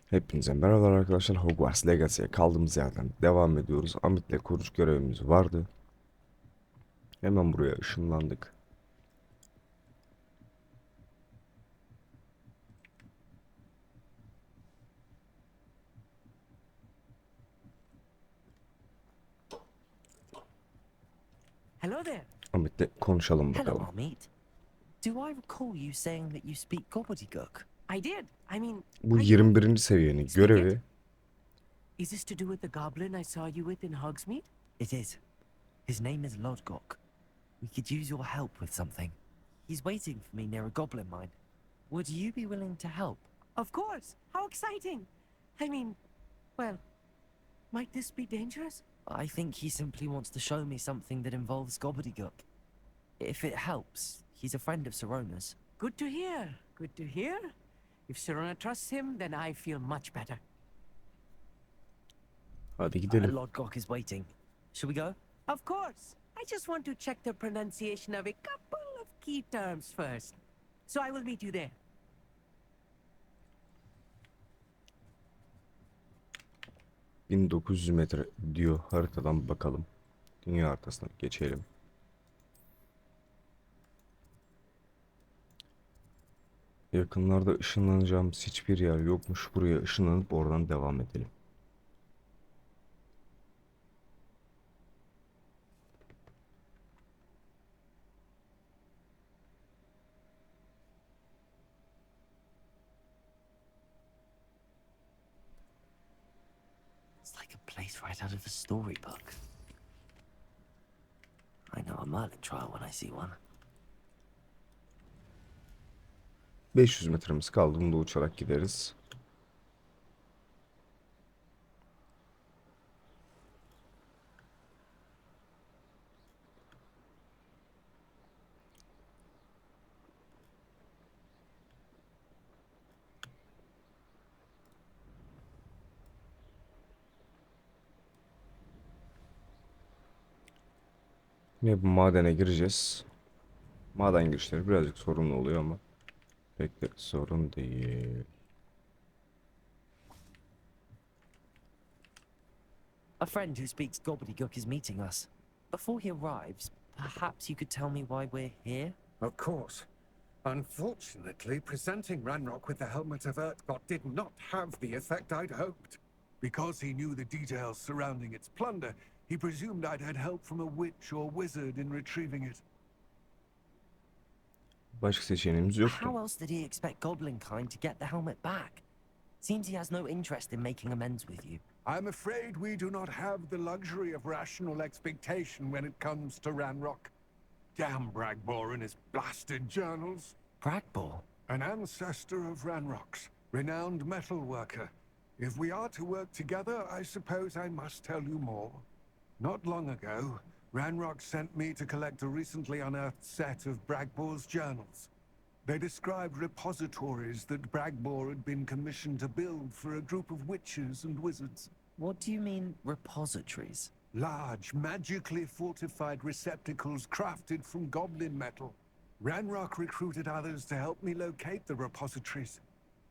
Hepinize merhabalar arkadaşlar. Hogwarts Legacy'ye kaldığımız yerden devam ediyoruz. Amit'le konuş görevimiz vardı. Hemen buraya ışınlandık. Hello there. Amit'le konuşalım Hello, bakalım. Amit. Do I recall you saying that you speak gobbledygook? I did. I mean, Bu I do. 21. seviyenin Speak it. görevi. Is this to do with the goblin I saw you with in Hogsmeade? It is. His name is Lodgok. We could use your help with something. He's waiting for me near a goblin mine. Would you be willing to help? Of course. How exciting. I mean, well, might this be dangerous? I think he simply wants to show me something that involves gobbledygook. If it helps, he's a friend of Sirona's. Good to hear. Good to hear. If Sirona trusts him, then I feel much better. Hadi gidelim. Lodgok is waiting. Shall we go? Of course. I just want to check the pronunciation of a couple of key terms first. So I will meet you there. ...1900 metre diyor, haritadan bakalım. Dünya haritasına geçelim. Yakınlarda ışınlanacağımız hiçbir yer yokmuş. Buraya ışınlanıp oradan devam edelim. It's like a place right out of a storybook. I know a Merlin trial when I see one. 500 metremiz kaldı. Bunu da uçarak gideriz. Yine bu madene gireceğiz. Maden girişleri birazcık sorunlu oluyor ama pek de sorun değil. A friend who speaks gobbledygook is meeting us. Before he arrives, perhaps you could tell me why we're here? Of course. Unfortunately, presenting Ranrock with the helmet of Urtkot did not have the effect I'd hoped. Because he knew the details surrounding its plunder, he presumed I'd had help from a witch or wizard in retrieving it. Başka seçeneğimiz yoktu. How else did he expect Goblin kind to get the helmet back? Seems he has no interest in making amends with you. I'm afraid we do not have the luxury of rational expectation when it comes to Ranrock. Damn Bragbor and his blasted journals. Bragbor? An ancestor of Ranrock's, renowned metal worker. If we are to work together, I suppose I must tell you more. Not long ago, Ranrock sent me to collect a recently unearthed set of Bragbor's journals. They described repositories that Bragbor had been commissioned to build for a group of witches and wizards. What do you mean, repositories? Large, magically fortified receptacles crafted from goblin metal. Ranrock recruited others to help me locate the repositories.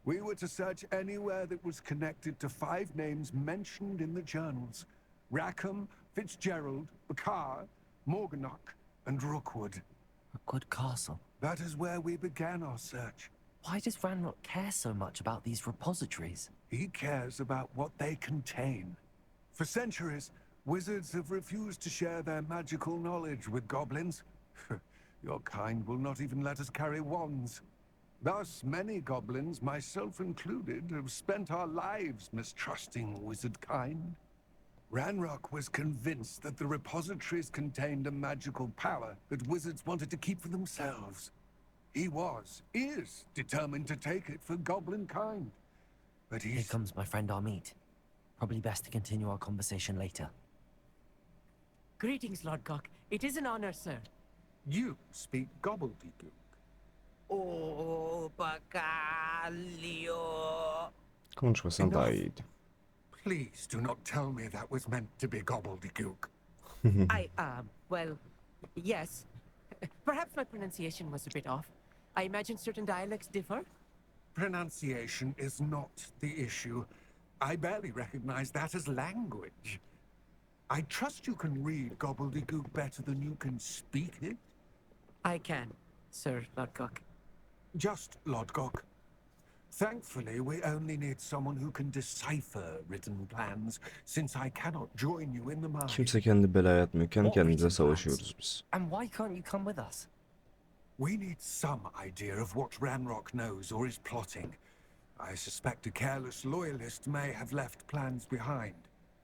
We were to search anywhere that was connected to 5 names mentioned in the journals: Rackham, Fitzgerald, Bakar, Morganach, and Rookwood. Rookwood Castle. That is where we began our search. Why does Ranrock care so much about these repositories? He cares about what they contain. For centuries, wizards have refused to share their magical knowledge with goblins. Your kind will not even let us carry wands. Thus, many goblins, myself included, have spent our lives mistrusting wizard kind. Ranrock was convinced that the repositories contained a magical power that wizards wanted to keep for themselves. He is determined to take it for goblin kind. But Here he's... comes my friend Amit. Probably best to continue our conversation later. Greetings, Lord Cock. It is an honor, sir. You speak gobbledygook. Oh, Bacalio. Konuşmasan daha iyiydi. Please do not tell me that was meant to be gobbledygook. Well, yes. Perhaps my pronunciation was a bit off. I imagine certain dialects differ. Pronunciation is not the issue. I barely recognize that as language. I trust you can read gobbledygook better than you can speak it. I can, Sir Lodgok. Just Lodgok. Thankfully, we only need someone who can decipher written plans, since I cannot join you in the mine. Kimse kendi belaya atmıyor. Kendi What kendimize written plans? savaşıyoruz biz. And why can't you come with us? We need some idea of what Ranrock knows or is plotting. I suspect a careless loyalist may have left plans behind,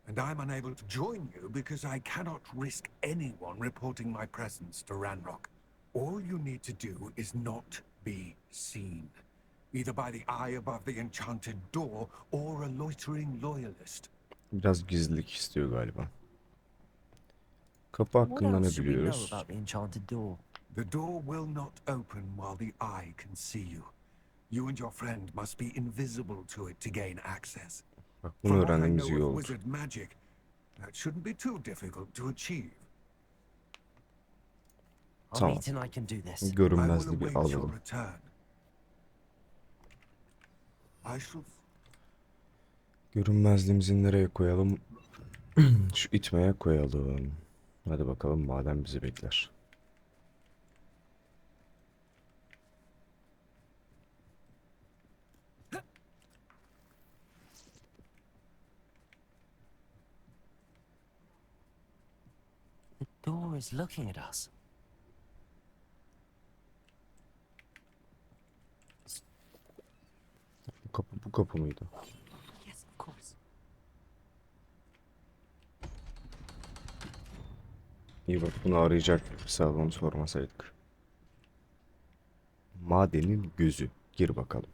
and I'm unable to join you because I cannot risk anyone reporting my presence to Ranrock. All you need to do is not be seen, either by the eye above the enchanted door or a loitering loyalist. Biraz gizlilik istiyor galiba. Kapı What hakkında ne else should we know biliyoruz? about the enchanted door? The door will not open while the eye can see you. You and your friend must be invisible to it to gain access. Bak bunu From what I öğrendiğimiz know iyi of oldu. wizard magic, that shouldn't be too difficult to achieve. I'll Tamam. meet and I can do this. I will Görünmezliği bir await your alalım. return. I shall. Görünmezliğimizi nereye koyalım? Şu itmeye koyalım. Hadi bakalım maden bizi bekler. The door is looking at us. Bu kapı mıydı? Yes, of course. İyi bak bunu arayacaktık. Bir saat onu sormasaydık. Madenin gözü. Gir bakalım.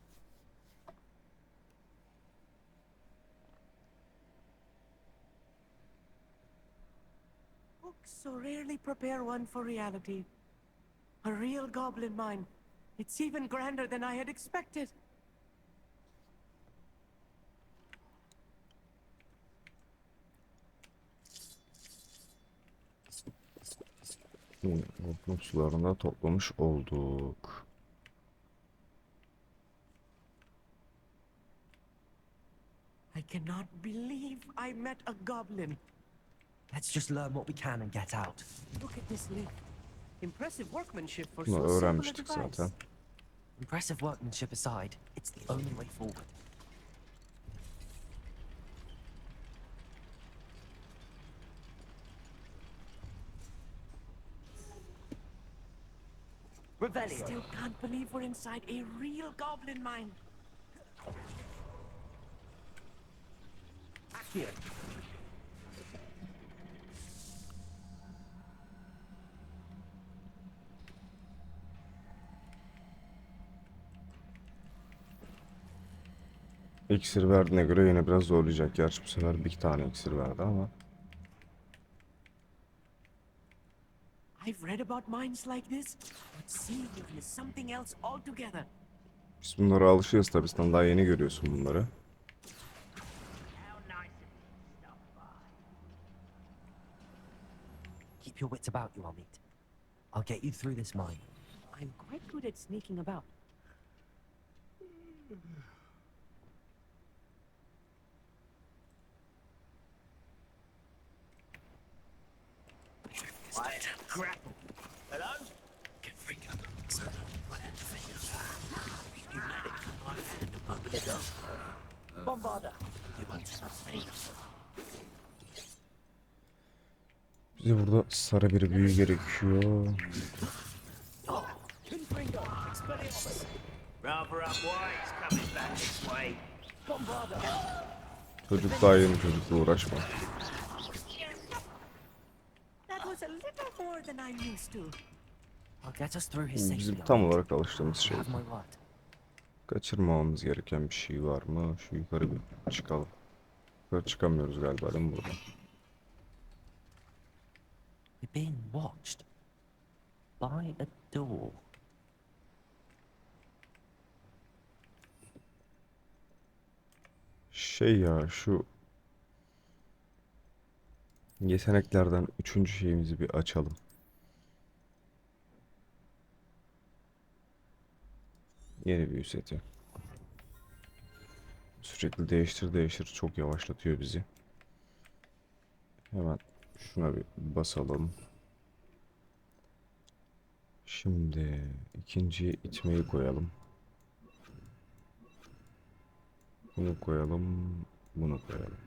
Books so rarely prepare one for reality. A real goblin mine. It's even grander than I had expected. Goblin sularında toplamış olduk. I cannot believe I met a goblin. Let's just learn what we can and get out. Look at this leaf. Impressive workmanship for Bunu so simple a öğrenmiştik device. zaten. Impressive workmanship aside, it's the only way forward. I Revelio. still can't believe we're inside a real goblin mine. Accio. İksir verdiğine göre yine biraz zorlayacak. Gerçi bu sefer bir tane iksir verdi ama. I've read about mines like this, but seeing them is something else altogether. Biz bunlara alışıyoruz tabii. Sen daha yeni görüyorsun bunları. Keep your wits about you, Amit. I'll get you through this mine. I'm quite good at sneaking about. Grapple. Hello? Bombarda. Bize burada sarı bir büyü gerekiyor. Rather up wise, coming back this way. Çocuk daha yeni çocukla uğraşma. That was a little more than I'm used to. I'll get us through his Bu safety. bizim Amit. tam olarak alıştığımız şey. Have my word. Kaçırmamamız gereken bir şey var mı? Şu yukarı bir çıkalım. Yukarı çıkamıyoruz galiba değil mi burada? We're being watched by a door. Şey ya şu yeteneklerden üçüncü şeyimizi bir açalım. Yeni büyü seti. Sürekli değiştir çok yavaşlatıyor bizi. Hemen şuna bir basalım. Şimdi ikinciye itmeyi koyalım. Bunu koyalım. Bunu koyalım.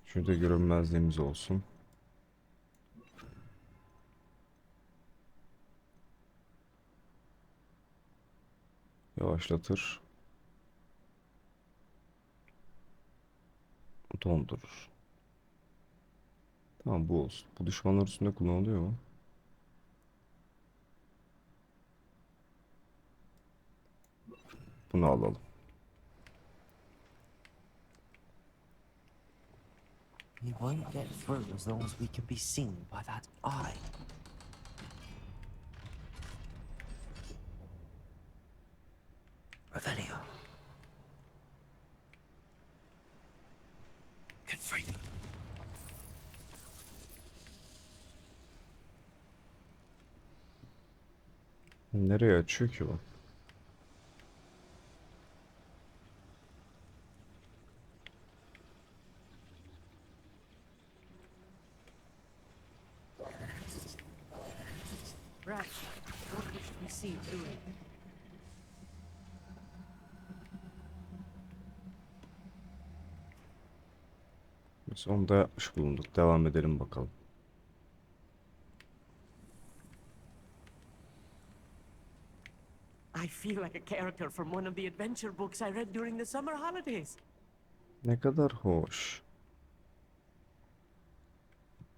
Şurada görünmezliğimiz olsun. Yavaşlatır. Dondurur. Tamam, bu olsun. Bu düşmanlar üstünde kullanılıyor mu? Bunu alalım. We won't get through as long as we can be seen by that eye. Revelio. Good free. Nereye açıyor ki bu? Right. What should we see through it? Biz onu da yapmış bulunduk. Devam edelim bakalım. I feel like a character from one of the adventure books I read during the summer holidays. Ne kadar hoş.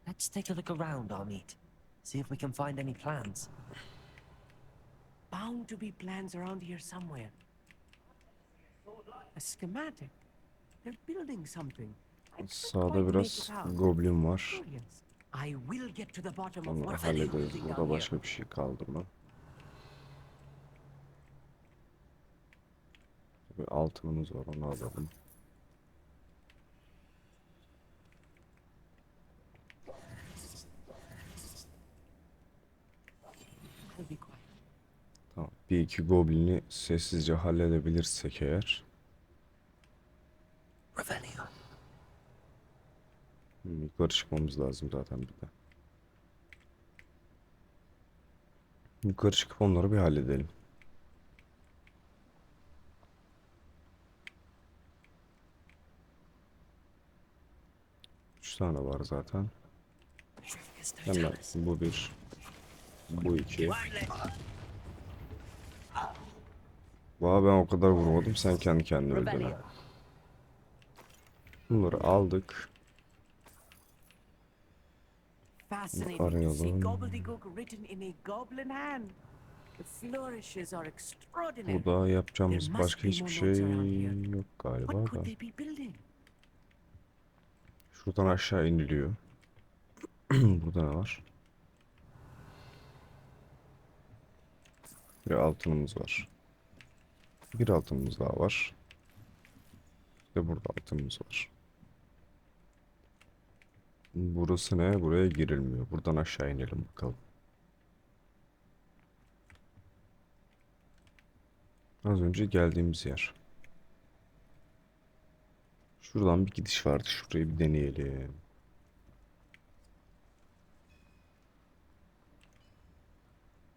Let's take a look around, Amit. See if we can find any plans. Bound to be plans around here somewhere. A schematic. They're building something. I can't Sağda quite make biraz it out. goblin var. Curious. I will get to the bottom of Onu what's really hallederiz. down Burada here. başka bir şey kaldı mı? Bir altınımız var, onu alalım. I'll be quiet. Tamam. Bir iki goblini sessizce halledebilirsek eğer. Revelio. Yukarı çıkmamız lazım zaten bir de. Yukarı çıkıp onları bir halledelim. Üç tane var zaten. Hemen bu bir. Bu iki. Vay, ben o kadar vurmadım, sen kendi kendine öldün. Revelio. Ha. Bunları aldık. Fascinating to see Arayalım. gobbledygook written in a goblin hand. The flourishes are extraordinary. Burada yapacağımız There başka must be hiçbir more şey notes around here. yok galiba What da. could they be building? Şuradan aşağı iniliyor. Burada ne var? Bir altınımız var. Bir altınımız daha var. Ve burada altınımız var. Burası ne? Buraya girilmiyor. Buradan aşağı inelim bakalım. Az önce geldiğimiz yer. Şuradan bir gidiş vardı. Şurayı bir deneyelim.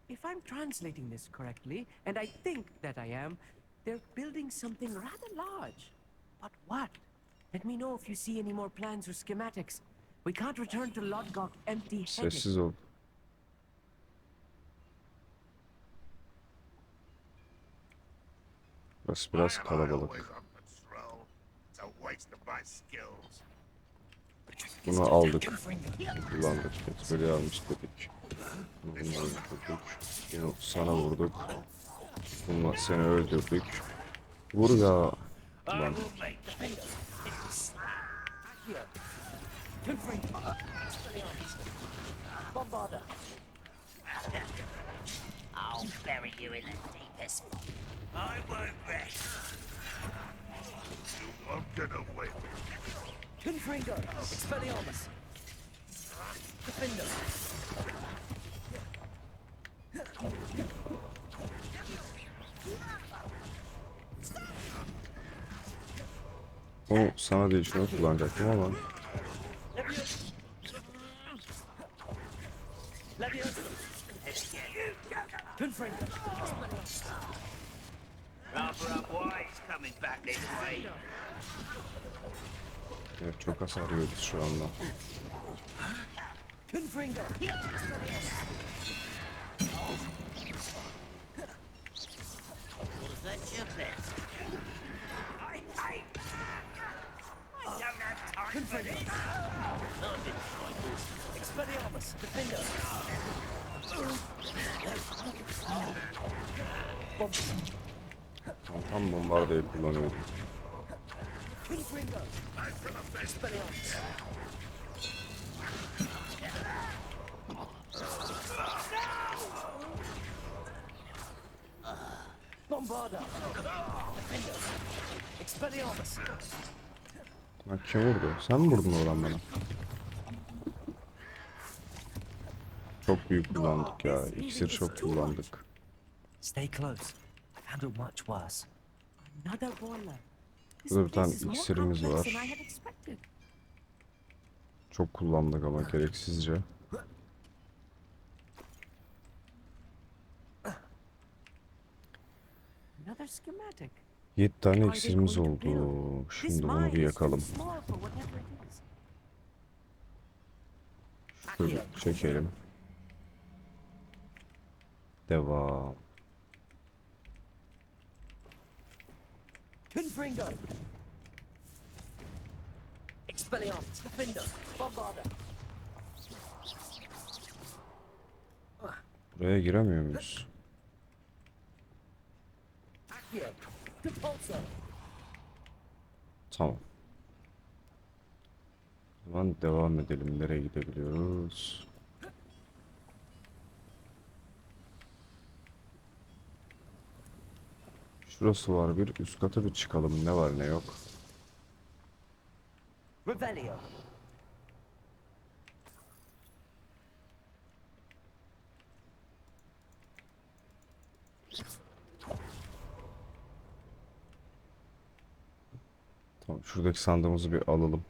If I'm translating this correctly, and I think that I am, they're building something rather large. But what? Let me know if you see any more plans or schematics. We can't return to Lodgok empty-headed. Sessiz ol. Burası biraz kalabalık. Bunu aldık. Kullandık. Böyle almış dedik. Bunu öldürdük. Bunu sana vurduk. Bunu seni öldürdük. Vur ya. Ulan. Bombarda. I'll bury you in the deepest. I won't rest. You won't get away. Confringo. Expelliarmus. Defender. O sana değil, şunu kullanacaktım ama. Rather unwise coming back this way. Evet, çok hasar yiyoruz şu anda. Was that your best? I don't have time for this. Expelliarmus, defender. Tam bombardayı kullanıyordum. Expelliarmus. Bombarda. Defender. Expelliarmus. Ha, kim vurdu? Sen mi vurdun oradan bana? Çok büyük kullandık ya. İksir çok kullandık. Stay close. I've handled much worse. Another boiler. This Burada bir tane place is more iksirimiz complex var. than I had expected. Çok kullandık ama gereksizce. Another schematic. 7 tane Are they iksirimiz going to oldu. build? This Şimdi bunu mine bir is yakalım. too small for whatever it is. Şöyle çekelim. Devam. Confringo. Expelliarmus, defender. Bombarda. Buraya giremiyor muyuz? Accio. Compulso. Tamam. O zaman devam edelim. Nereye gidebiliyoruz? Şurası var bir. Üst kata bir çıkalım. Ne var ne yok. Revelio. Tamam. Şuradaki sandığımızı bir alalım.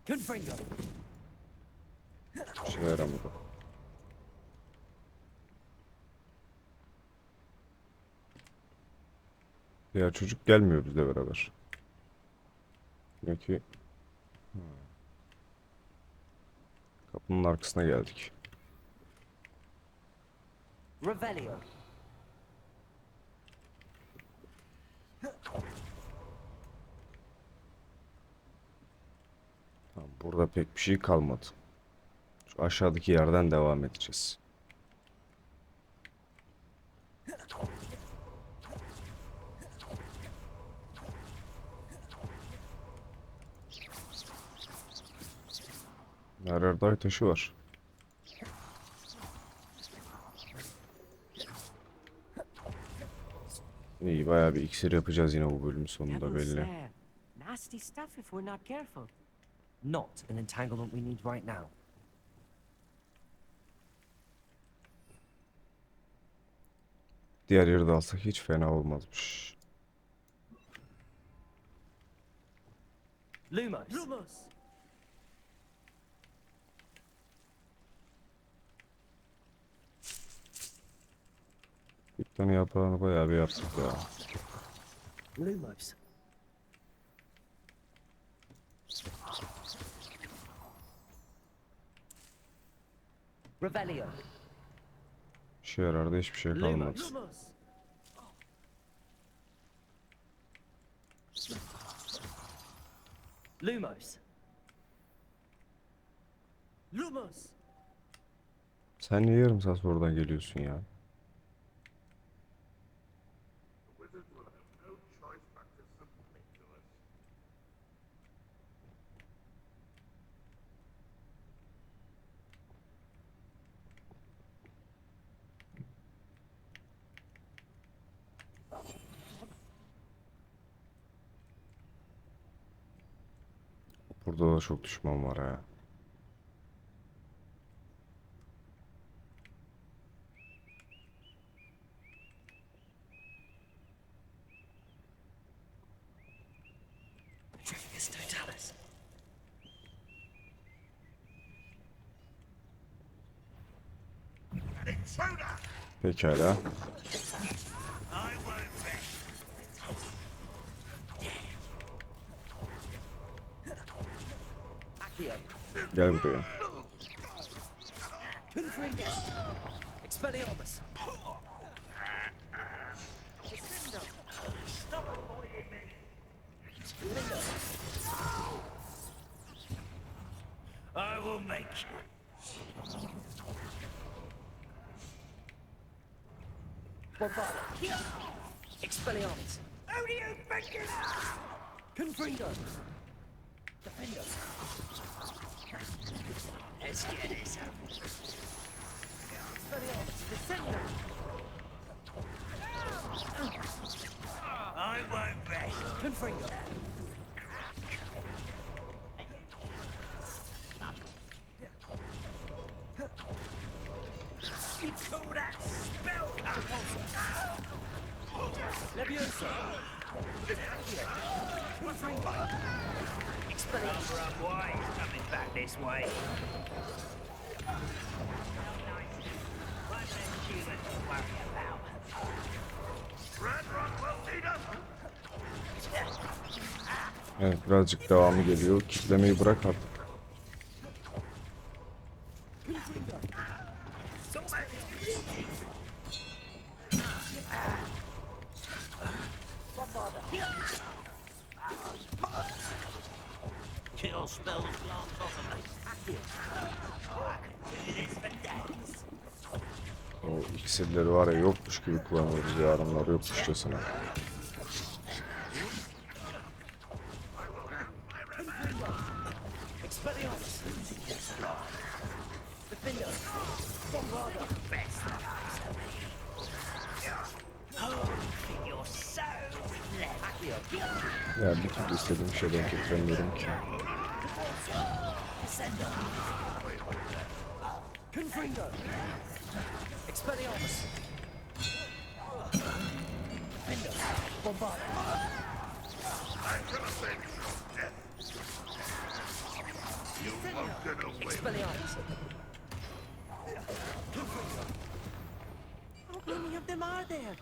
Confringo. Bir şey yaramadı. Diğer çocuk gelmiyor bizle beraber. Peki. Kapının arkasına geldik. Revelio. Tamam, burada pek bir şey kalmadı. Şu aşağıdaki yerden devam edeceğiz. Her yerde ay taşı var. İyi, bayağı bir iksir yapacağız yine bu bölüm sonunda Devil's belli. snare. Nasty stuff if we're not careful. Not an entanglement we need right now. Diğer yeri de alsak hiç fena olmazmış. Lumos. Lumos! Bir tane yaprağını bayağı bir yaptık ya. Lumos. Revelio. İşe yarardı, hiçbir şey kalmadı. Lumos! Lumos. Lumos! Sen niye yarım saat sonradan geliyorsun ya? Burada da çok düşman var ha. Pekala. Accio. Gel buraya. Confringo. Expelliarmus. I will make you. Bombarda. Expelliarmus. Who do you think you are? Confringo. Defender. Let's get this up. Expelliarmus. Descender. I won't rest. Confringo. You call that spell? Leviosa. Confringo. Expelliarmus. Why is coming back this way? One less human to worry about. Red Rock will need us. Evet, birazcık devamı geliyor. Kitlemeyi bırak artık. Kill spells glance off of me. I can do this for days. O iksirleri var ya yokmuş gibi kullanıyoruz yarınlar yokmuşçasına. Expelliarmus. Defender. Bombarda. You're so clever. Accio. Ya bir türlü istediğim şeyden getiremiyorum ki. Confringo. Expelliarmus. Defender. Bombarda. Expelliarmus. How many of them are there?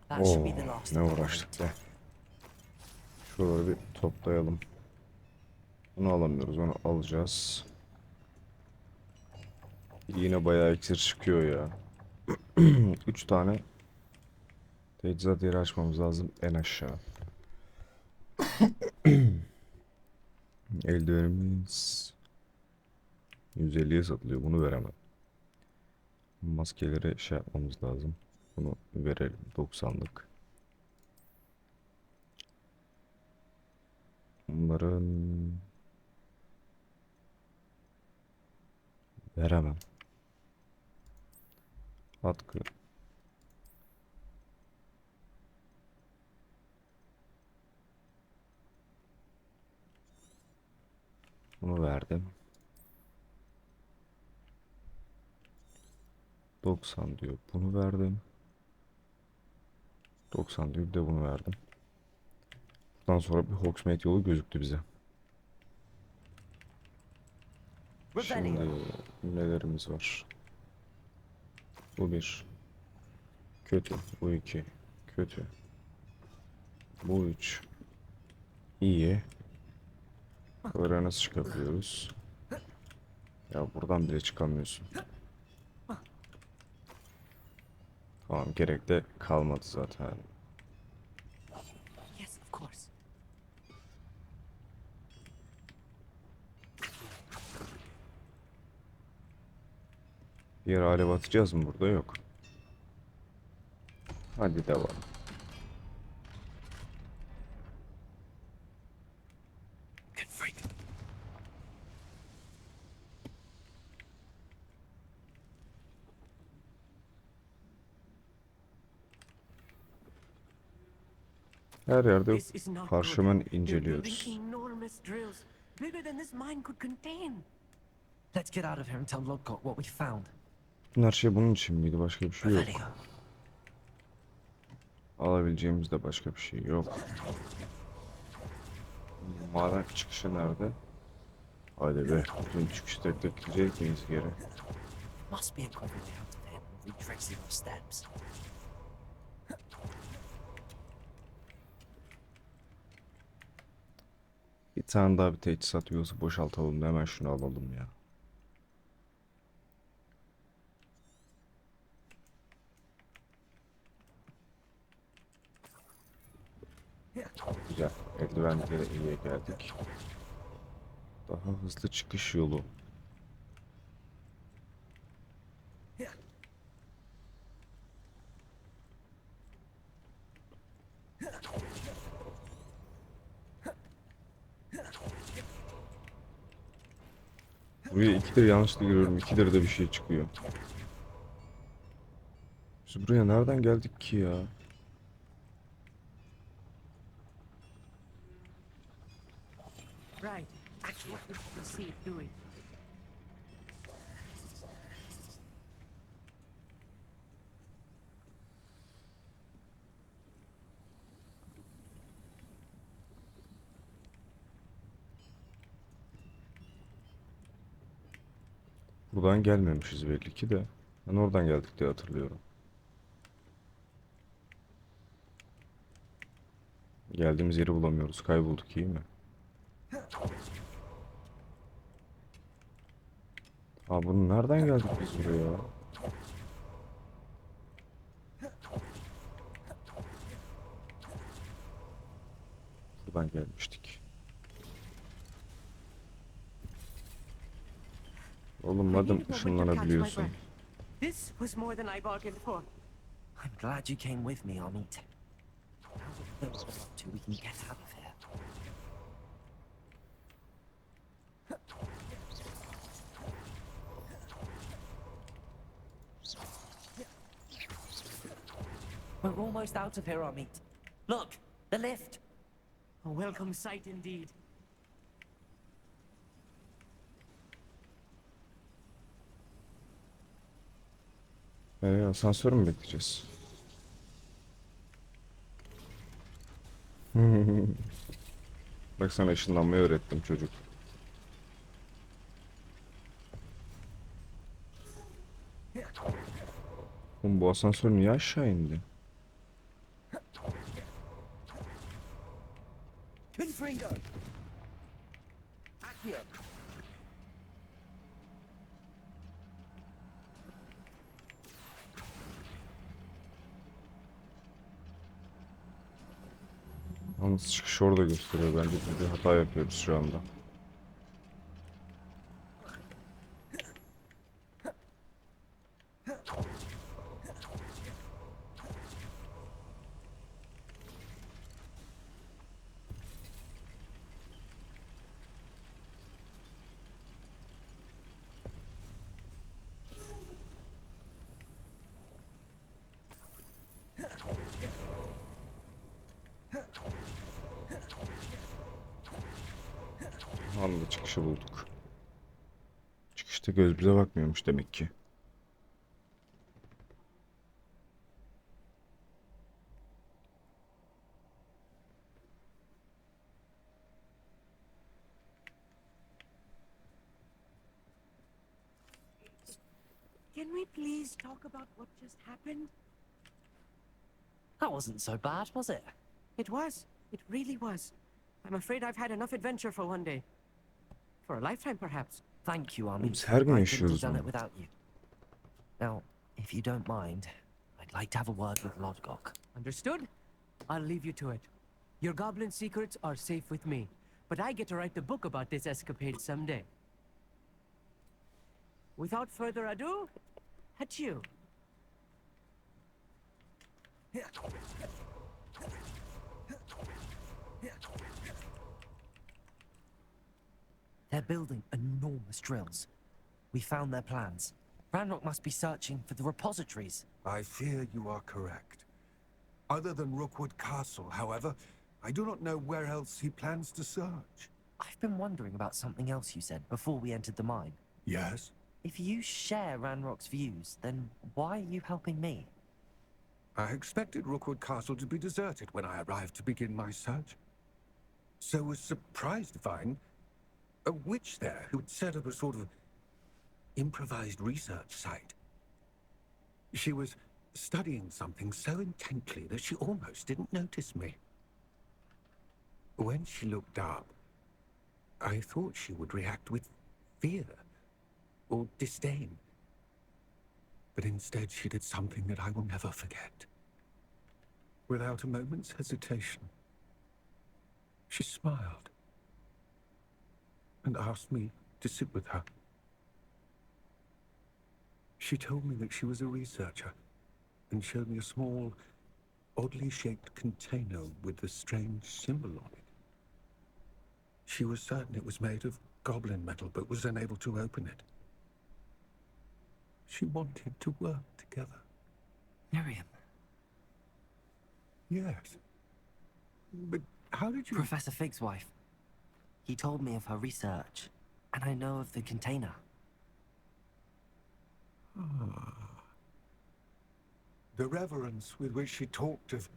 That should Oo, be the last ne of them. uğraştık be. Şuraları bir toplayalım. Bunu alamıyoruz, onu alacağız. Yine bayağı iksir çıkıyor ya. 3 tane teçhizat yeri açmamız lazım en aşağı. Eldivenimiz 150'ye satılıyor. Bunu veremem. Maskeleri şey yapmamız lazım. Bunu verelim 90'lık. Bunların veremem. Atkı. Bunu verdim. 90 diyor. Bunu verdim. 90 diyor. Bir de bunu verdim. Bundan sonra bir Hogsmeade yolu gözüktü bize. Şimdi nelerimiz var? Bu bir. Kötü. Bu iki. Kötü. Bu üç. İyi. Oraya nasıl çıkabiliyoruz? Ya buradan bile çıkamıyorsun. Tamam, gerek de kalmadı zaten. Yes, of course. Bir yere alev atacağız mı burada? Yok. Hadi devam. Confringo. Her yerde This is not parşömen good. They're inceliyoruz. building enormous drills, bigger than this mine could contain. Let's get out of here and tell Lodgok what we found. Her şey bunun için miydi? Başka bir şey yok. Revelio. Alabileceğimiz de başka bir şey yok. Mağara çıkışı nerede? Hadi be. Bütün çıkışı tek tek gidecek miyiz geri? Must be a quicker way out of here. retracing our steps. Bir tane daha bir teçhizat yuvası boşaltalım da hemen şunu alalım ya. Güzel. Eldivenlere iyiye geldik. Daha hızlı çıkış yolu. Buraya ikidir yanlışlıkla giriyorum. İkidir de bir şey çıkıyor. Biz buraya nereden geldik ki ya? Right. What did we see it doing? Buradan gelmemişiz belli ki de. Ben oradan geldik diye hatırlıyorum. Geldiğimiz yeri bulamıyoruz. Kaybolduk, iyi mi? Aa, bunu nereden geldik biz buraya? Buradan gelmiştik. Oğlum I madem needed a moment to catch my ışınlanabiliyorsun. breath. This was more than I bargained for. I'm glad you came with me, Amit. Now that we're up to, we can get out of here. We're almost out of here, Amit. Look, the lift. A welcome sight indeed. Asansör mü bekleyeceğiz? Bak sana ışınlanmayı öğrettim çocuk. Oğlum bu asansör niye aşağı indi? Confringo. Accio. Yalnız çıkış orada gösteriyor. Bence biz bir hata yapıyoruz şu anda. Anında çıkışı bulduk. Çıkışta göz bize bakmıyormuş demek ki. Can we please talk about what just happened? That wasn't so bad, was it? It was. It really was. I'm afraid I've had enough adventure for one day. For a lifetime, perhaps. Thank you, Amit. Biz her gün I couldn't have yaşıyoruz done bunu. it without you. Now, if you don't mind, I'd like to have a word with Lodgok. Understood? I'll leave you to it. Your goblin secrets are safe with me, but I get to write the book about this escapade someday. Without further ado, adieu. They're building enormous drills. We found their plans. Ranrock must be searching for the repositories. I fear you are correct. Other than Rookwood Castle, however, I do not know where else he plans to search. I've been wondering about something else you said before we entered the mine. Yes? If you share Ranrock's views, then why are you helping me? I expected Rookwood Castle to be deserted when I arrived to begin my search. So was surprised to find a witch there who'd set up a sort of improvised research site. She was studying something so intently that she almost didn't notice me. When she looked up, I thought she would react with fear or disdain. But instead, she did something that I will never forget. Without a moment's hesitation, she smiled and asked me to sit with her. She told me that she was a researcher and showed me a small, oddly shaped container with a strange symbol on it. She was certain it was made of goblin metal, but was unable to open it. She wanted to work together. Miriam. Yes. But how did you... Professor Fig's wife. He told me of her research, and I know of the container. The reverence with which she talked of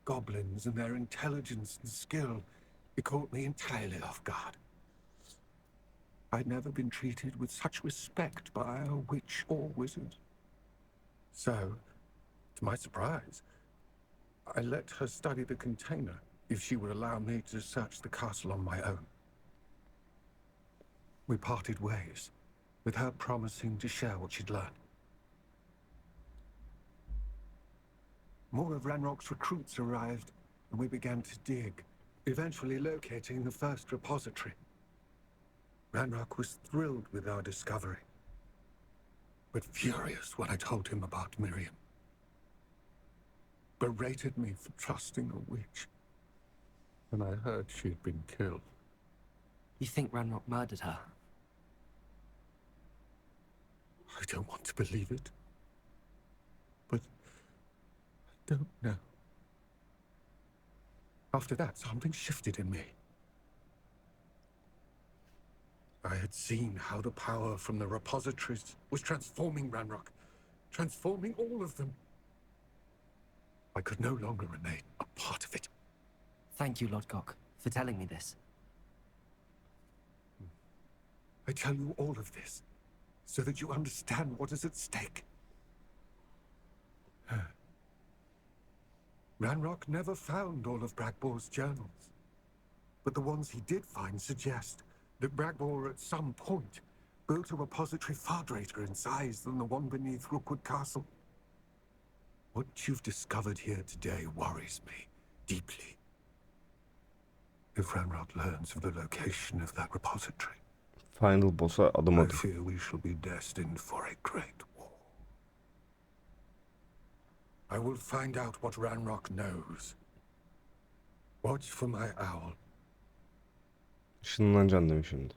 goblins and their intelligence and skill, it caught me entirely off guard. I'd never been treated with such respect by a witch or wizard. So, to my surprise, I let her study the container if she would allow me to search the castle on my own. We parted ways, with her promising to share what she'd learned. More of Ranrock's recruits arrived, and we began to dig, eventually locating the first repository. Ranrock was thrilled with our discovery, but furious when I told him about Miriam. Berated me for trusting a witch, and I heard she had been killed. You think Ranrock murdered her? I don't want to believe it, but I don't know. After that, something shifted in me. I had seen how the power from the repositories was transforming Ranrock, transforming all of them. I could no longer remain a part of it. Thank you, Lodgok, for telling me this. I tell you all of this so that you understand what is at stake. Ranrock never found all of Bragbor's journals, but the ones he did find suggest that Bragbor at some point built a repository far greater in size than the one beneath Rookwood Castle. What you've discovered here today worries me deeply. If Ranrock learns of the location of that repository, Final boss'a adım I adım. fear we shall be destined for a great war. I will find out what Ranrock knows. Watch for my owl. Işınlanacaksın değil mi şimdi?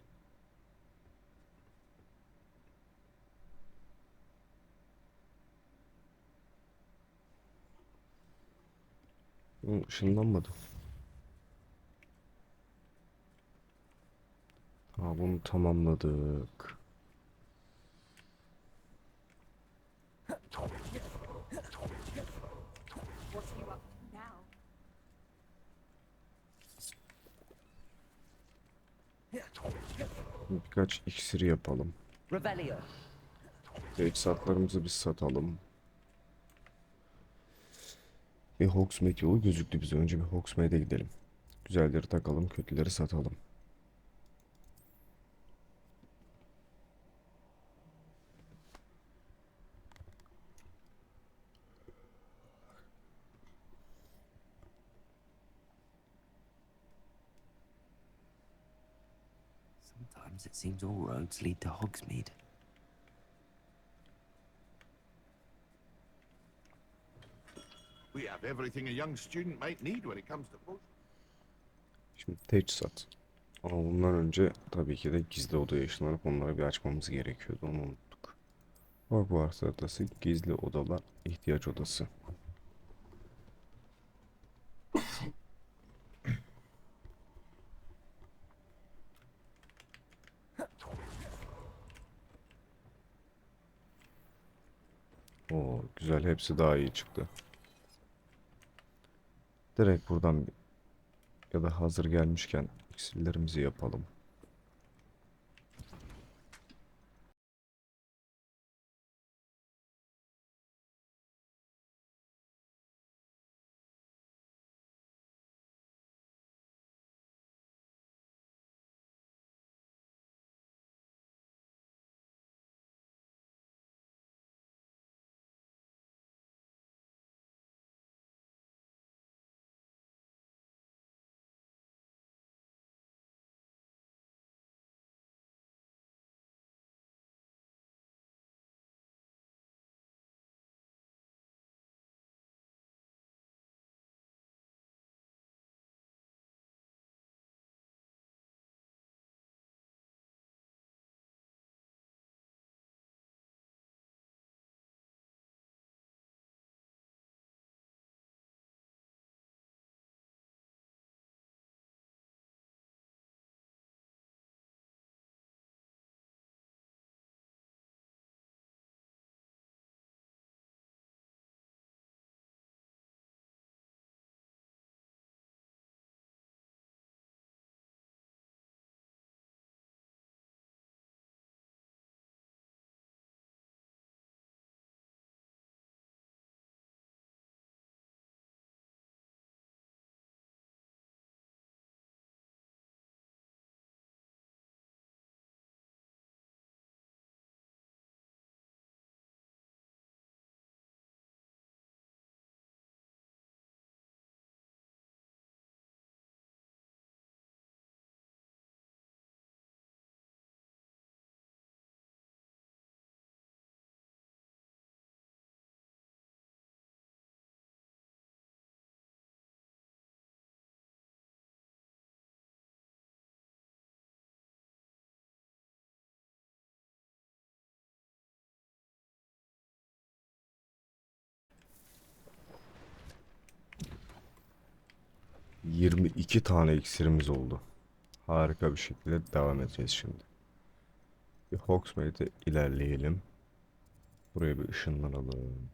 Işınlanmadı. Ha, bunu tamamladık. What's he up now? Birkaç iksiri yapalım. Revelio. Teçhizatlarımızı biz satalım. Bir Hogsmeade yolu gözüktü bize. Önce bir Hogsmeade'e gidelim. Güzelleri takalım, kötüleri satalım. Sometimes it seems all roads lead to Hogsmeade. We have everything a young student might need when it comes to potions. Şimdi teçhizat. Ama bundan önce tabii ki de gizli odaya ışınlanıp onları bir açmamız gerekiyordu. Onu unuttuk. Hogwarts haritası, gizli odalar, ihtiyaç odası. Oo, güzel, hepsi daha iyi çıktı. Direkt buradan ya da hazır gelmişken iksirlerimizi yapalım. 22 tane iksirimiz oldu. Harika bir şekilde devam edeceğiz şimdi. Bir Hogsmeade'e ilerleyelim. Buraya bir ışınlanalım.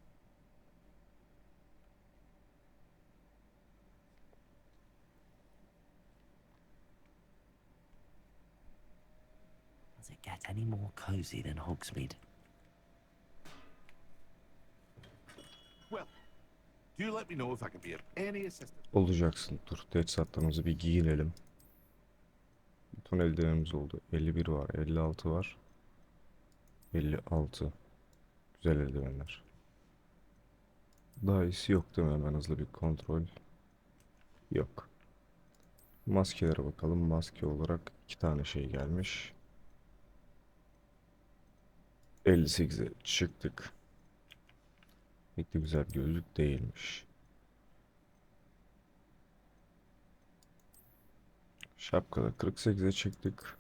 Does it get any more cozy than Hogsmeade? Well, do let me know if I can be of any assistance. Olacaksın. Dur, teçhizatlarımızı bir giyinelim. Bir ton eldivenimiz oldu. 51 var, 56 var. 56. Güzel eldivenler. Daha iyisi yok değil mi? Hemen hızlı bir kontrol. Yok. Maskelere bakalım. Maske olarak 2 tane şey gelmiş. 58'e çıktık. Pek de güzel bir gözlük değilmiş. Şapkada 48'e çıktık.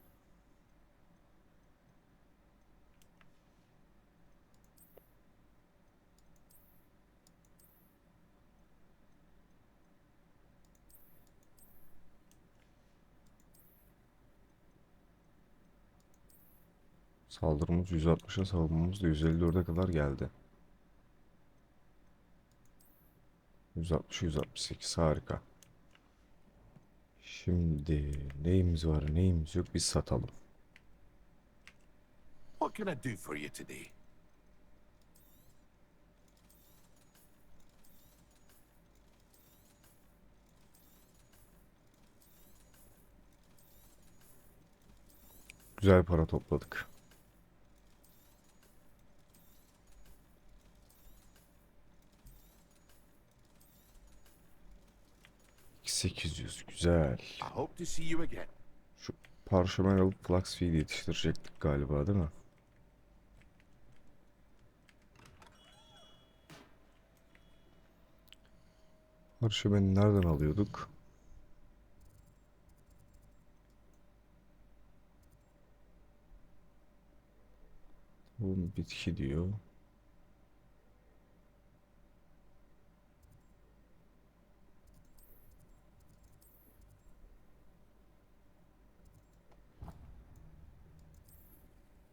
Saldırımız 160'a, savunmamız da 154'e kadar geldi. 160, 168 harika. Şimdi neyimiz var neyimiz yok biz satalım. What can I do for you today? Güzel para topladık. $800 güzel. I hope to see you again. Şu parşömen alıp flaxseed yetiştirecektik galiba değil mi? Parşömeni nereden alıyorduk? Bu bitki diyor.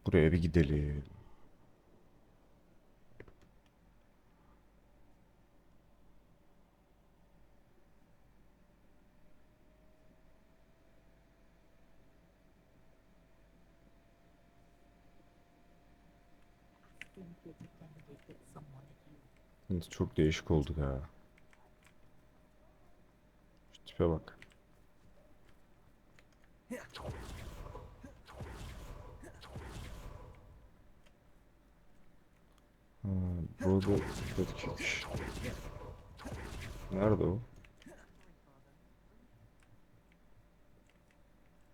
Buraya bir gidelim. Çok değişik olduk ha. Şu tipe bak. Ha, burada Redkit. Nerede o?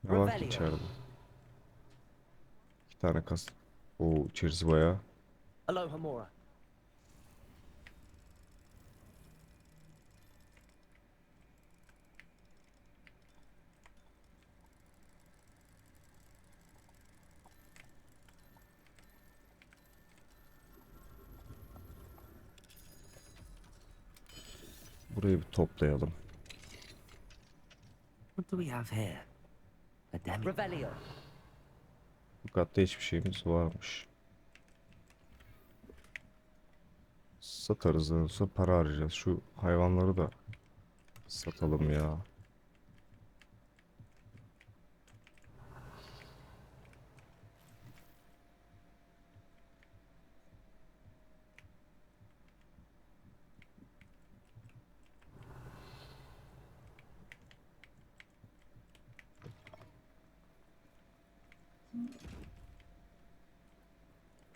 Ne var ki içeride? 2 tane kas. Oo, içerisi bayağı. Aloha Mora. Burayı bir toplayalım. What do we have here? A demi. Revelio. Bu katta hiçbir şeyimiz varmış. Satarız da olsa para harcayacağız. Şu hayvanları da satalım ya.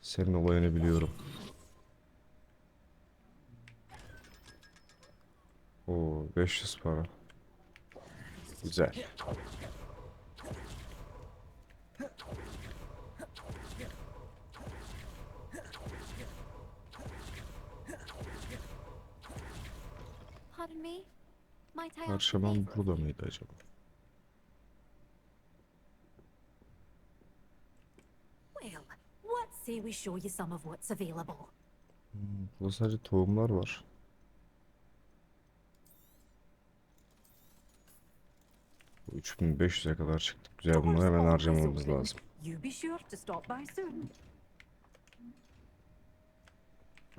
Senin olayını biliyorum. Oo, 500 para. Güzel. Pardon me? Might I ask a Parşömen favor? burada mıydı acaba? Well, what say we show you some of what's available? Burada sadece tohumlar var. 3500'e kadar çıktık. Güzel, Doors bunları hemen always harcamamız open. lazım. You be sure to stop by soon.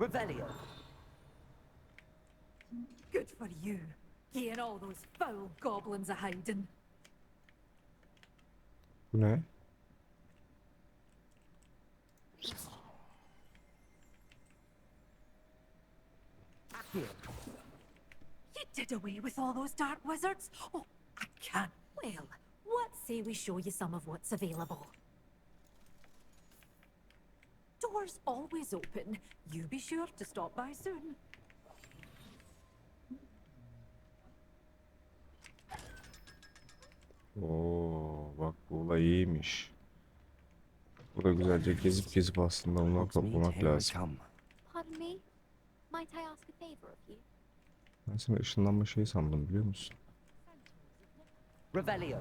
Revelio. Good for you. Getting all those foul goblins a hiding. Bu ne? Here. You did away with all those dark wizards? Oh, I can't. Well, what say we show you some of what's available? Doors always open. You be sure to stop by soon. Oo, bak bu olay iyiymiş. Bu da güzelce gezip gezip aslında bunları Hogsmeade, toplamak here I lazım. come. Pardon me? Might I ask a favor of you? Ben seni ışınlanma şeyi sandım, biliyor musun? Revelio.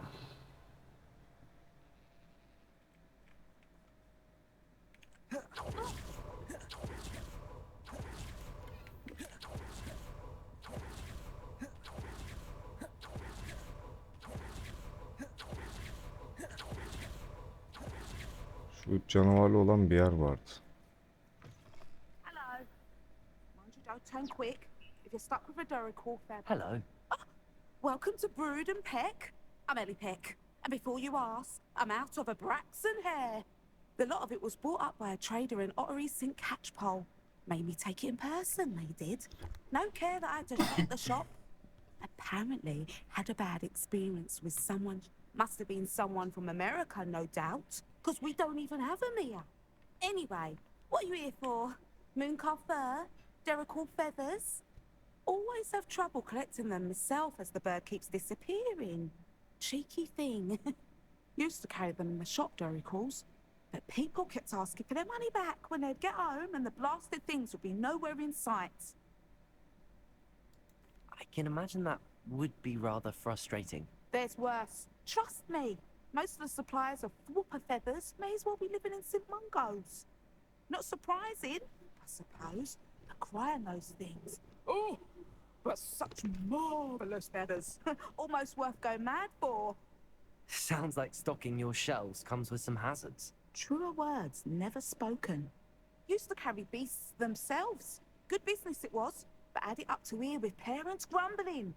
Şu canavarlı olan bir yer vardı. Hello. Mind you don't turn quick. If you're stuck with a Duracell feather. Hello. Welcome to Brood and Peck. I'm Ellie Peck. And before you ask, I'm out of a Braxton hair. The lot of it was bought up by a trader in Ottery St. Catchpole. Made me take it in person, they did. No care that I had to shut the shop. Apparently had a bad experience with someone. Must have been someone from America, no doubt. Because we don't even have them here. Anyway, what are you here for? Mooncalf fur? Duracell feathers? Always have trouble collecting them myself as the bird keeps disappearing. Cheeky thing. Used to carry them in the shop, Duracalls. But people kept asking for their money back when they'd get home and the blasted things would be nowhere in sight. I can imagine that would be rather frustrating. There's worse. Trust me. Most of the suppliers of whooper feathers may as well be living in St. Mungo's. Not surprising, I suppose, acquiring those things. Oh, but such marvellous feathers. Almost worth going mad for. Sounds like stocking your shelves comes with some hazards. Truer words never spoken. Used to carry beasts themselves. Good business it was, but add it up to here with parents grumbling.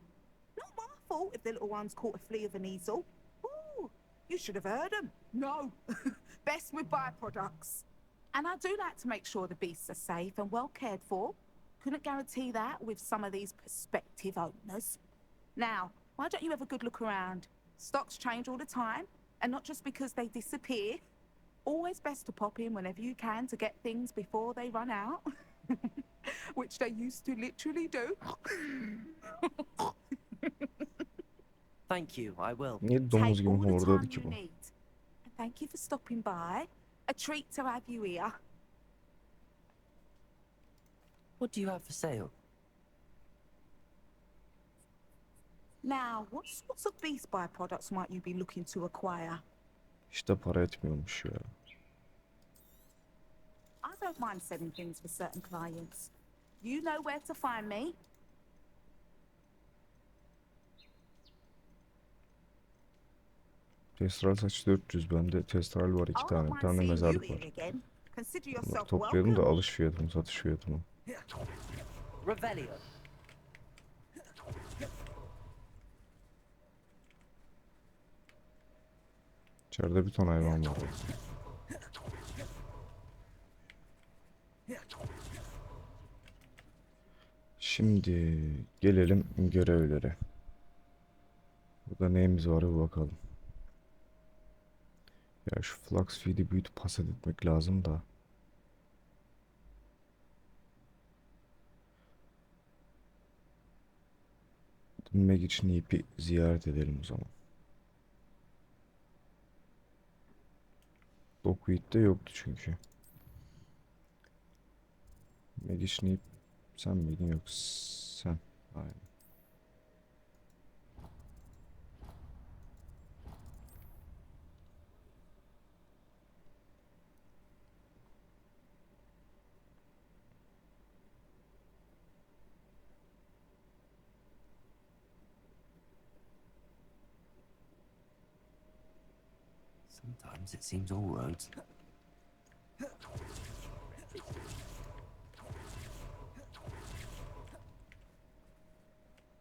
Not my fault if the little ones caught a flea of an easel. Ooh, you should have heard them. No, best with byproducts. And I do like to make sure the beasts are safe and well cared for. Couldn't guarantee that with some of these prospective owners. Now, why don't you have a good look around? Stocks change all the time, and not just because they disappear. Always best to pop in whenever you can to get things before they run out. Which they used to literally do. Thank you, I will. Niye domuz Take gibi all the horladı time ki you bu? need. And thank you for stopping by. A treat to have you here. What do you have for sale? Now, what sorts of beast byproducts might you be looking to acquire? İşte para etmiyormuş ya. I don't mind selling things for certain clients. You know where to find me. Testral saç 400. Bende testral var 2 I tane. won't Bir tane de mind seeing you mezarlık here var. again. Consider Bunları yourself toplayalım da welcome. alış fiyatını, satış fiyatını. Revelio. İçeride bir ton hayvan var. Şimdi gelelim görevlere. Burada neyimiz var bir bakalım. Ya şu Flux Feed'i büyütüp pas etmek lazım da. Dönmek için ipi ziyaret edelim o zaman. Dokuyit'te yoktu çünkü. Magician sen miydin, yok sen. Aynen. Sometimes it seems all roads.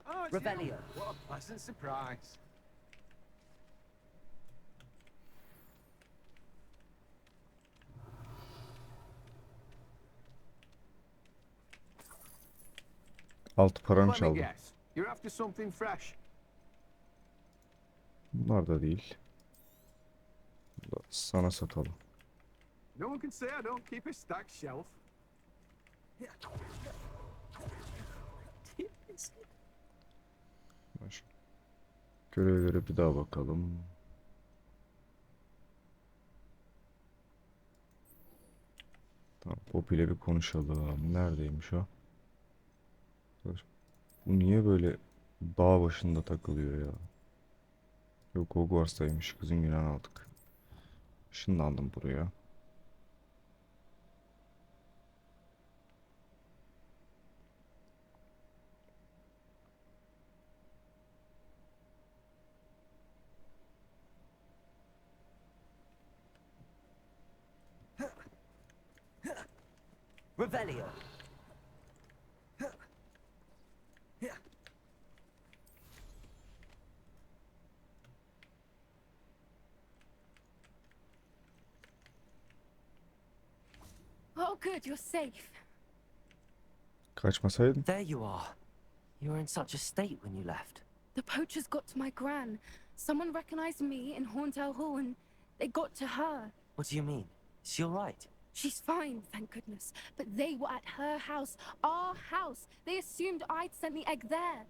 Oh, it's Revelio. you. What a pleasant surprise. Altı paranı Let me çaldım. guess. You're after something fresh. Bunlar da değil. Bu da sana satalım. No one can say I don't keep a stacked shelf. Baş- Görevlere bir daha bakalım. Tamam, Pop ile bir konuşalım. Neredeymiş o? Bu niye böyle dağ başında takılıyor ya? Yok, Hogwarts'taymış. Kızın günahını aldık. Işınlandım buraya. Revelio. Oh, good, you're safe. Kaçmasaydın. There you are. You were in such a state when you left. The poachers got to my gran. Someone recognized me in Horntail Hall and they got to her. What do you mean? Is she all right? She's fine, thank goodness. But they were at her house, our house. They assumed I'd sent the egg there.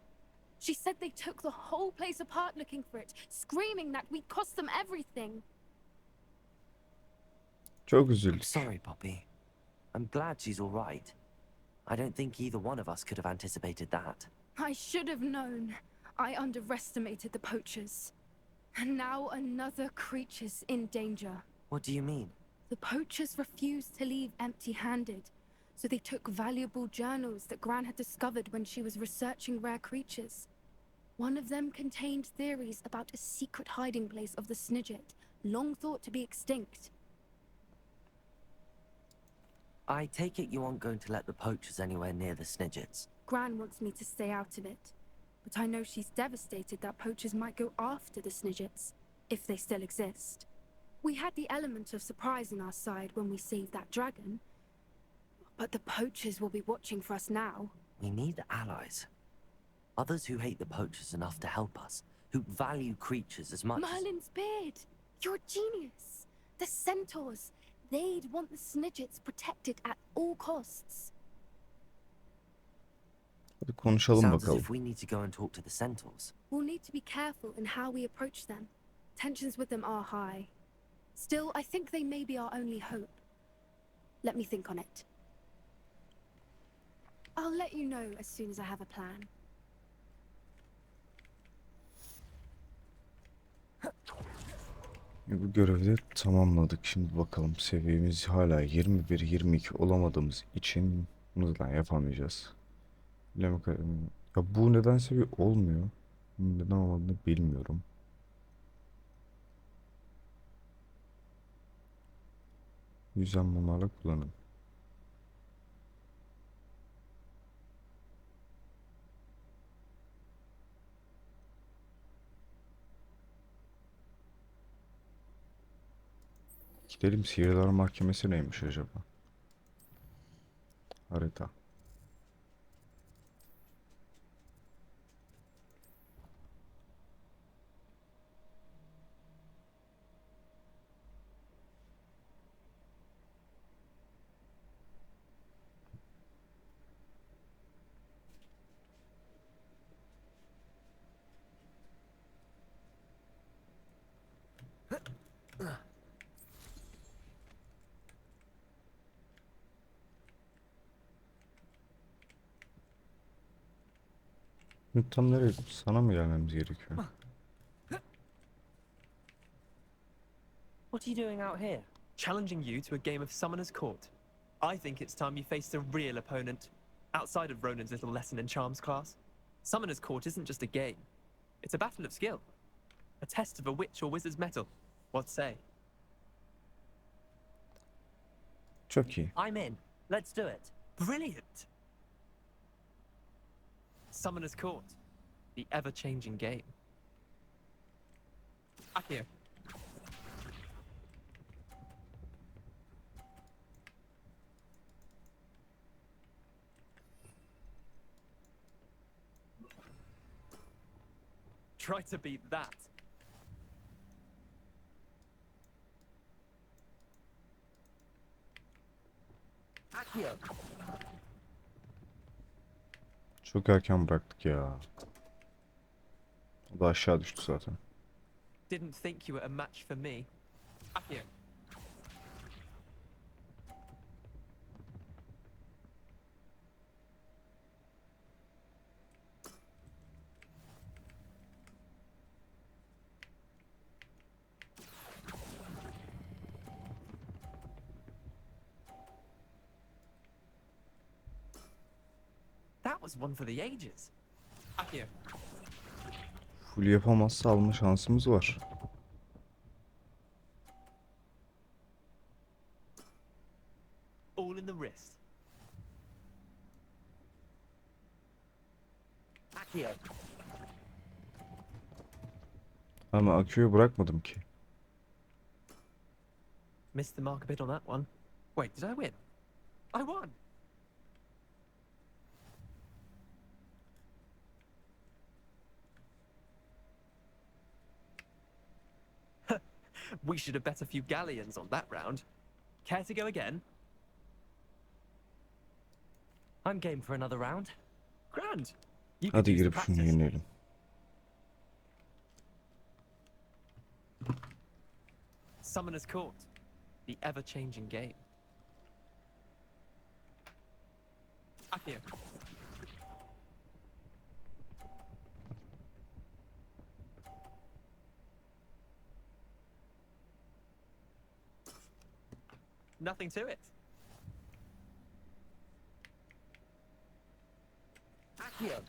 She said they took the whole place apart looking for it, screaming that we'd cost them everything. Çok I'm üzüldük. sorry, Poppy. I'm glad she's all right. I don't think either one of us could have anticipated that. I should have known. I underestimated the poachers. And now another creature's in danger. What do you mean? The poachers refused to leave empty-handed, so they took valuable journals that Gran had discovered when she was researching rare creatures. One of them contained theories about a secret hiding place of the Snidget, long thought to be extinct. I take it you aren't going to let the poachers anywhere near the Snidgets. Gran wants me to stay out of it, but I know she's devastated that poachers might go after the Snidgets, if they still exist. We had the element of surprise on our side when we saved that dragon, but the poachers will be watching for us now. We need allies. Others who hate the poachers enough to help us, who value creatures as much as... Merlin's beard! You're a genius! The centaurs! They'd want the Snidgets protected at all costs. Hadi konuşalım Sounds as bakalım. if we need to go and talk to the centaurs. We'll need to be careful in how we approach them. Tensions with them are high. Still, I think they may be our only hope. Let me think on it. I'll let you know as soon as I have a plan. Bu görevi de tamamladık. Şimdi bakalım, seviyemiz hala 21-22 olamadığımız için bunu zaten yapamayacağız. Ya bu neden seviye olmuyor? Neden olmadığını bilmiyorum. Yüzen mumlarla kullanın. Gidelim, Sihirler Mahkemesi neymiş acaba? Harita. Tam nereye? Sana mı gelmemiz gerekiyor? What are you doing out here? Challenging you to a game of Summoner's Court. I think it's time you faced a real opponent, outside of Ronan's little lesson in charms class. Summoner's Court isn't just a game. It's a battle of skill. A test of a witch or wizard's mettle. What say? Çok iyi. I'm in. Let's do it. Brilliant! Summoner's Court. The ever-changing game. Akio. Try to beat that. Accio. Çok erken bıraktık ya. O da aşağı düştü zaten. Didn't think you were a match for me. Akio. That was one for the ages. Akio. Full yapamazsa alma şansımız var. All in the wrist. Accio. Ama aküyü bırakmadım ki. Missed the mark a bit on that one. Wait, did I win? I won! We should have bet a few galleons on that round. Care to go again? I'm game for another round. Grand. You could Hadi use the girip şunu practice. yenelim. Summoner's Court. The ever-changing game. Akio. Nothing to it. Accio.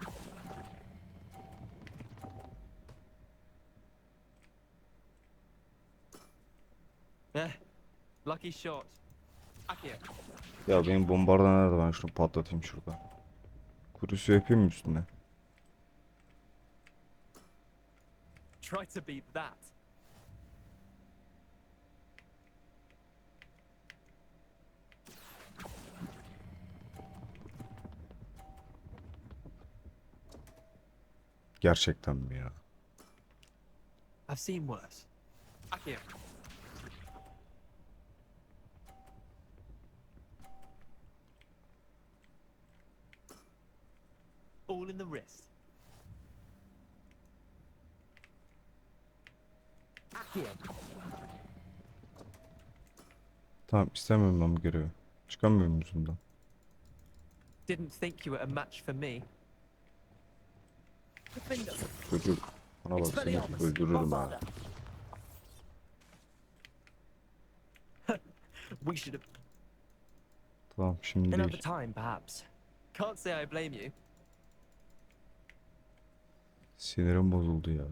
Lucky shot. Akio. Ya benim bombardıman nerede? Ben şunu patlatayım şurada. Kurusu yapayım mı üstüne? Try to beat that. Gerçekten mi ya? I've seen worse. Akio. All in the wrist. Accio. Tamam, istemiyorum ben bu görevi. Çıkamıyorum yüzünden. Didn't think you were a match for me. Çocuk bana bak, seni öldürürüm ha. We should have. Tamam, şimdi Another değil. time, perhaps. Can't say I blame you. Sinirim bozuldu ya.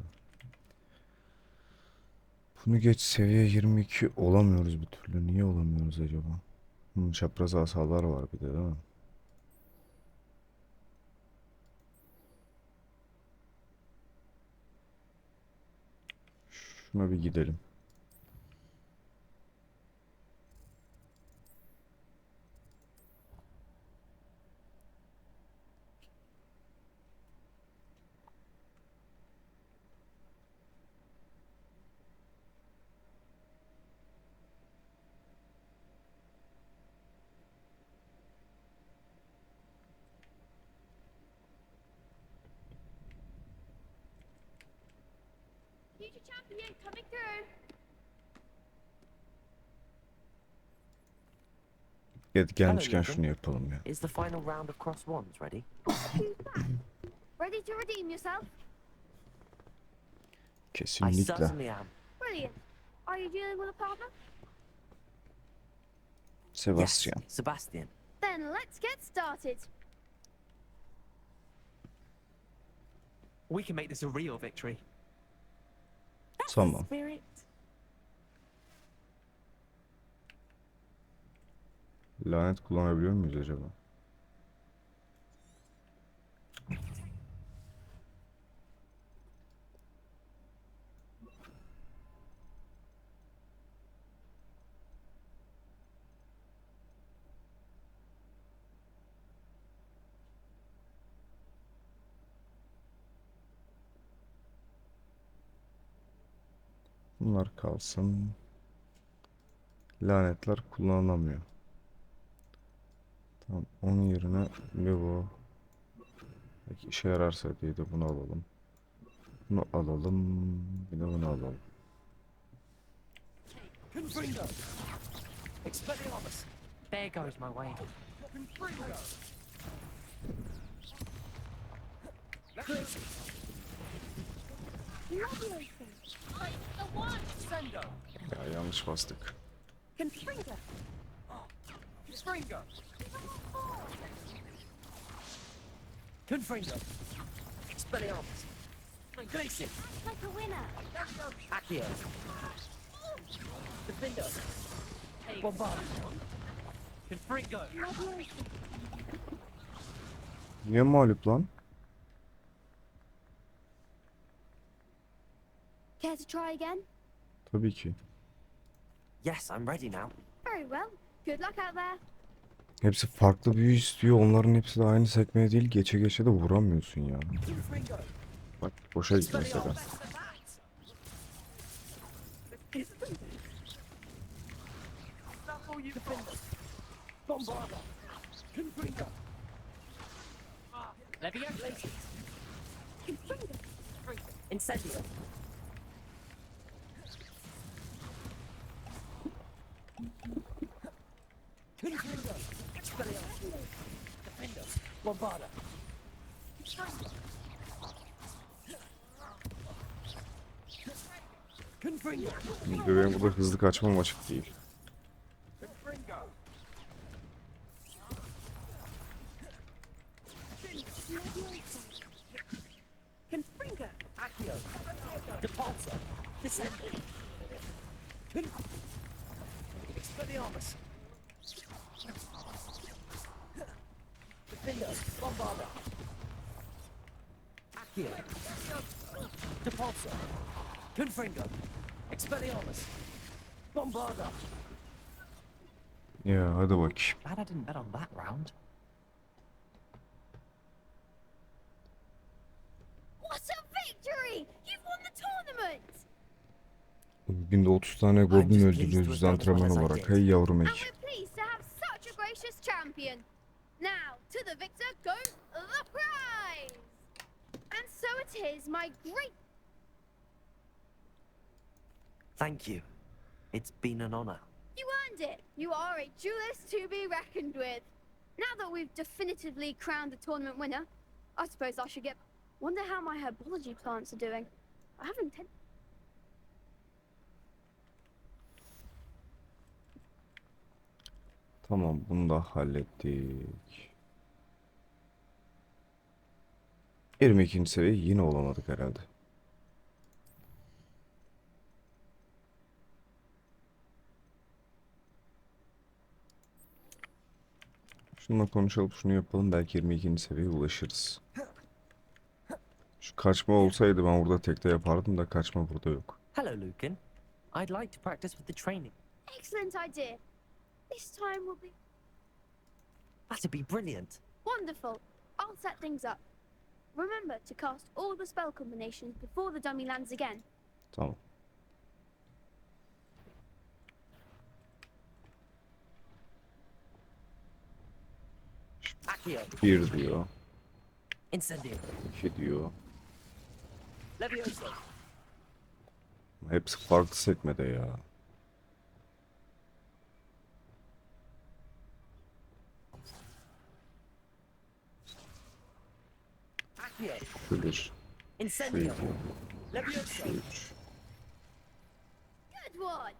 Bunu geç, seviye 22 olamıyoruz bir türlü. Niye olamıyoruz acaba? Çapraz asalar var bir de, değil mi? Şuna bir gidelim. Future champion coming through. Gelmişken Logan. şunu yapalım ya. Is the final round of cross wands ready? Who's that? Ready to redeem yourself? I Kesinlikle. certainly am. Brilliant. Are you dealing with a partner? Sebastian. Yes, Sebastian. Then let's get started. We can make this a real victory. Tamam. Spirit. Lanet kullanabiliyor muyuz acaba? Bunlar kalsın. Lanetler kullanılamıyor. Tamam, onun yerine bir bu. Belki işe yararsa diye de bunu alalım. Bunu alalım. Bir de bunu alalım. There goes my way. Ya yanlış bastık. Confringo. Expelliarmus. Glacier. Like a winner. Accio. Defender. Bombard. Confringo. Niye mağlup lan? Care to try again? Tabii ki. Yes, I'm ready now. Very well. Good luck out there. Hepsi farklı büyü istiyor. Onların hepsi de aynı sekmeye değil. Geçe geçe de vuramıyorsun ya. Bak boşa gitti mesela. Bombarda. Confringo. Leviosa. Incendio. Confringo. Expelliarmus. Defender. Bombarda. Confringo. Benim burada hızlı kaçmam açık değil. Confringo. Confringo. Accio. Depulso. Descendo. Expelliarmus. Defender. Bombarda. Accio. Depulso. Confringo. Expelliarmus. Bombarda. Ya hadi bakayım. Glad I didn't bet on that round. What a victory! You've won the tournament! Günde 30 tane goblin öldürüyoruz antrenman olarak. Hey yavrum And ek. we're pleased to have such a gracious champion. Now, to the victor goes the prize! And so it is, my great... Thank you. It's been an honor. You earned it! You are a duelist to be reckoned with. Now that we've definitively crowned the tournament winner, I suppose I should get... Wonder how my herbology plants are doing. I haven't... Tamam, bunu da hallettik. 22. seviye yine olamadık herhalde. Şununla konuşalım, şunu yapalım. Belki 22. seviyeye ulaşırız. Şu kaçma olsaydı ben burada tekte yapardım da kaçma burada yok. Hello, Lucan. I'd like to practice with the training. Excellent idea. This time will be... That'd be brilliant. Wonderful. I'll set things up. Remember to cast all the spell combinations before the dummy lands again. Tamam. Accio. 1 diyor, Incendio. 2 diyor. Leviosa. Hepsi farklı sekmede ya. Accio. Şu 1, şu Incendio. 2, Leviosa. şu 3. Good one.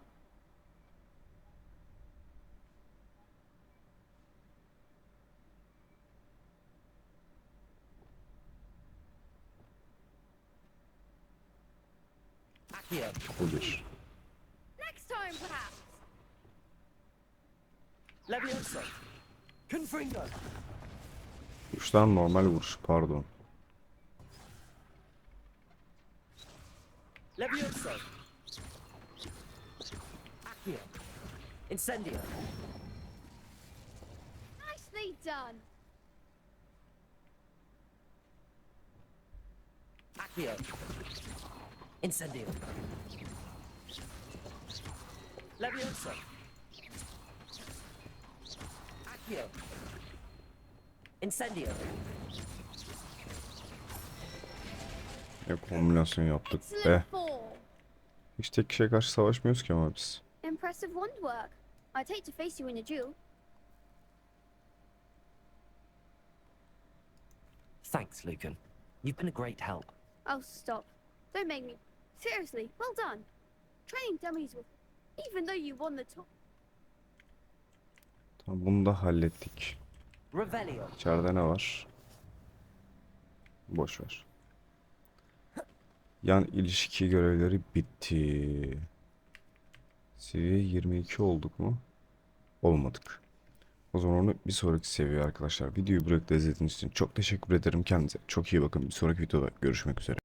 Accio. Bu 1. Next time, perhaps. Levioso. Confringo. 3 tane normal vuruş, pardon. Levioso. Accio. Incendio. Nicely done. Accio. Incendio. Levioso. Accio. Incendio. Kombinasyon yaptık be. Excellent fall. Hiç tek kişiye karşı savaşmıyoruz ki ama biz. Impressive wand work. I'd hate to face you in a duel. Thanks, Lucan. You've been a great help. Oh, stop. Don't make me. Seriously, well done. Training dummies with. Even though you won the top. Tamam, bunu da hallettik. Revelio. İçeride ne var? Boş ver. Yan ilişki görevleri bitti. Seviye 22 olduk mu? Olmadık. O zaman onu bir sonraki seviye arkadaşlar. Videoyu buraya kadar izlediğiniz için çok teşekkür ederim. Kendinize çok iyi bakın. Bir sonraki videoda görüşmek üzere.